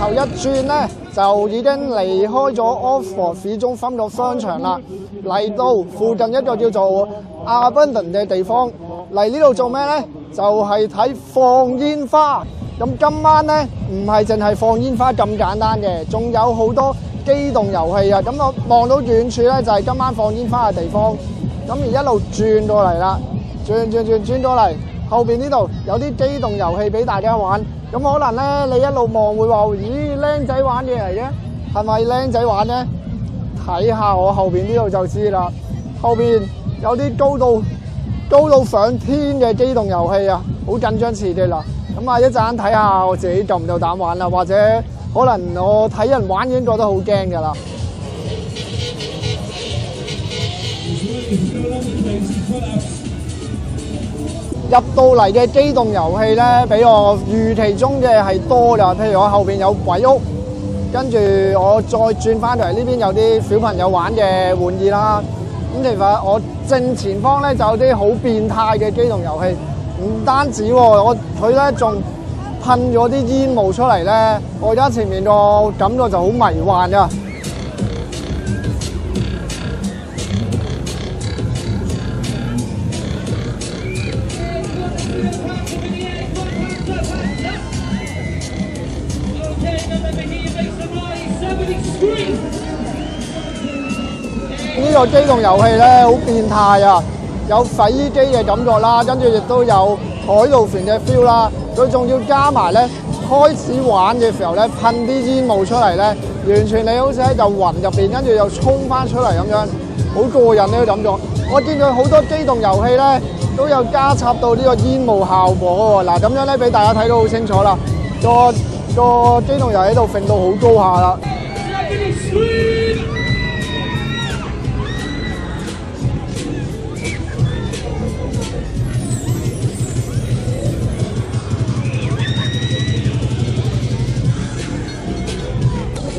後一轉咧，就已經離開咗 Oxford 市中心個商場啦，嚟到附近一個叫做 Abundant 嘅地方。嚟呢度做咩咧？就係睇放煙花。咁今晚咧唔係淨係放煙花咁簡單嘅，仲有好多機動遊戲啊！咁我望到遠處咧就係今晚放煙花嘅地方。咁而一路轉過嚟啦，轉過嚟，後邊呢度有啲機動遊戲俾大家玩。咁可能咧你一路望會話：咦，僆仔玩嘢嚟嘅，係咪僆仔玩咧？睇下我後邊呢度就知啦。後邊有啲高到上天嘅機動遊戲啊，好緊張刺激啦！咁啊，一陣睇下我自己夠唔夠膽玩啦，或者可能我睇人玩已經覺得好驚㗎啦。入到嚟嘅機動遊戲咧，比我預期中嘅係多㗎。譬如我後邊有鬼屋，跟住我再轉翻嚟呢邊有啲小朋友玩嘅玩意啦。咁其實我正前方咧就有啲好變態嘅機動遊戲，唔單止喎，佢咧仲噴咗啲煙霧出嚟咧，我而家前面個感覺就好迷幻㗎。呢個機動遊戲咧好變態啊，有洗衣機嘅感覺啦，跟住亦都有海盜船嘅 feel 啦。佢仲要加埋咧，開始玩嘅時候咧噴啲煙霧出嚟咧，完全你好似喺嚿雲入邊，跟住又衝翻出嚟咁樣，好過癮呢個感覺。我見佢好多機動遊戲咧都有加插到呢個煙霧效果喎。嗱，咁樣咧俾大家睇到好清楚啦，個機動遊戲喺度揈到好高下啦。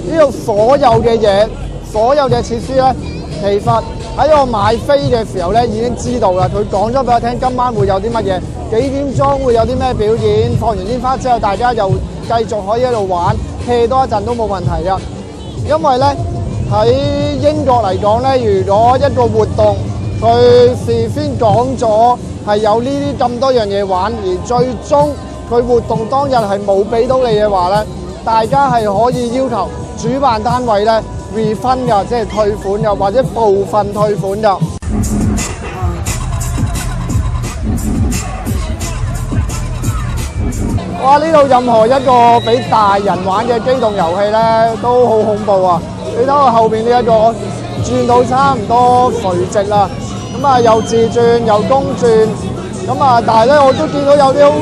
呢度所有嘅嘢，所有嘅設施咧，其實喺我買飛嘅時候咧已經知道啦。佢講咗俾我聽，今晚會有啲乜嘢，幾點鐘會有啲咩表演。放完煙花之後，大家又繼續可以喺度玩，hea多一陣都冇問題㗎。因為咧喺英國嚟講咧，如果一個活動佢事先講咗係有呢啲咁多樣嘢玩，而最終佢活動當日係冇俾到你嘅話咧，大家係可以要求主辦單位咧 refund 㗎，即係退款㗎，或者部分退款㗎。哇！呢度任何一個俾大人玩嘅機動遊戲咧，都好恐怖啊！你睇我後邊呢一個轉到差唔多垂直啦，咁啊又自轉又公轉，咁啊但係咧我都見到有啲好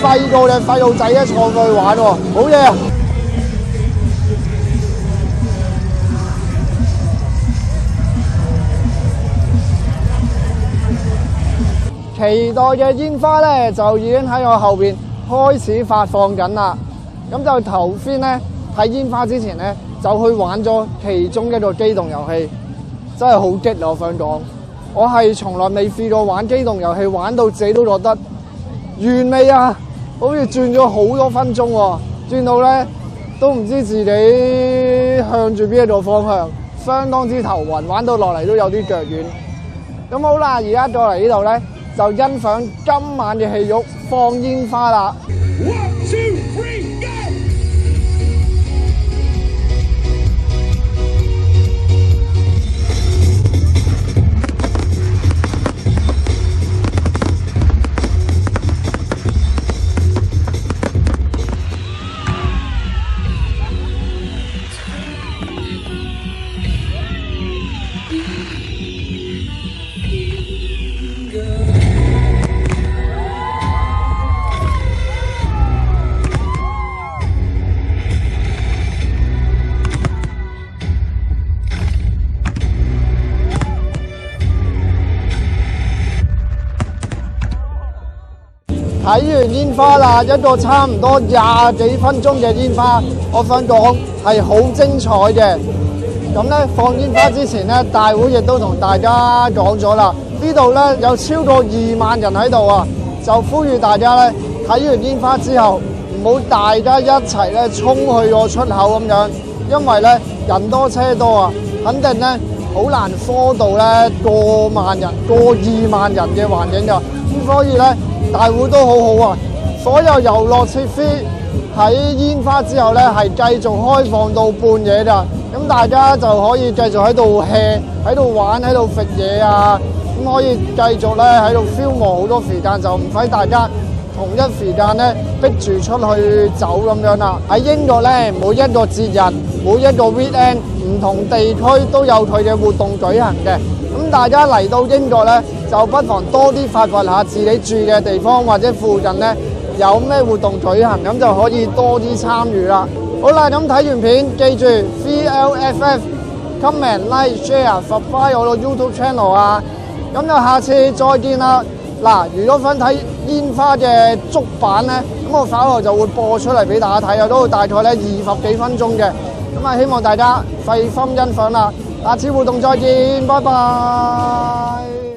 細個嘅細路仔咧坐過去玩喎，好嘢啊！期待嘅煙花咧就已經喺我後邊開始發放緊啦。咁就頭先咧睇煙花之前咧就去玩咗其中一個機動遊戲，真係好激啊！我想講，我係從來未試過玩機動遊戲玩到自己都覺得完美啊！好似轉咗好多分鐘喎，轉到咧都唔知自己向住邊一個方向，相當之頭暈，玩到落嚟都有啲腳軟。咁好啦，而家再嚟呢度咧，就欣賞今晚嘅戲肉放煙花啦！睇完煙花啦，一個差唔多20幾分鐘嘅煙花，我想講係好精彩嘅。咁咧放煙花之前咧，大會亦都同大家講咗啦，呢度咧有超過2萬人喺度啊，就呼籲大家咧睇完煙花之後唔唔好大家一齊咧衝去個出口咁樣，因為咧人多車多啊，肯定咧好難科到咧過萬人、過2萬人嘅環境㗎。咁所以咧大會都好好啊，所有遊樂設施喺煙花之後咧係繼續開放到半夜㗎。咁大家就可以繼續喺度 hea、喺度玩、喺度食嘢啊，咁可以繼續咧喺度 feel 好多時間，就唔使大家同一時間咧逼住出去走咁樣啦。喺英國咧，每一個節日、每一個 weekend， 唔同地區都有佢嘅活動舉行嘅。咁大家嚟到英國咧，就不妨多啲發掘下自己住嘅地方或者附近咧有咩活動舉行，咁就可以多啲參與啦。好啦，咁睇完片記住 VLFF comment like share subscribe 我個 YouTube channel 啊，咁就下次再見啦。嗱，如果想睇煙花嘅足版咧，咁我稍後就會播出嚟俾大家睇啊，都會大概咧20幾分鐘嘅，咁啊希望大家細心欣賞啦。下次活動再見，拜拜。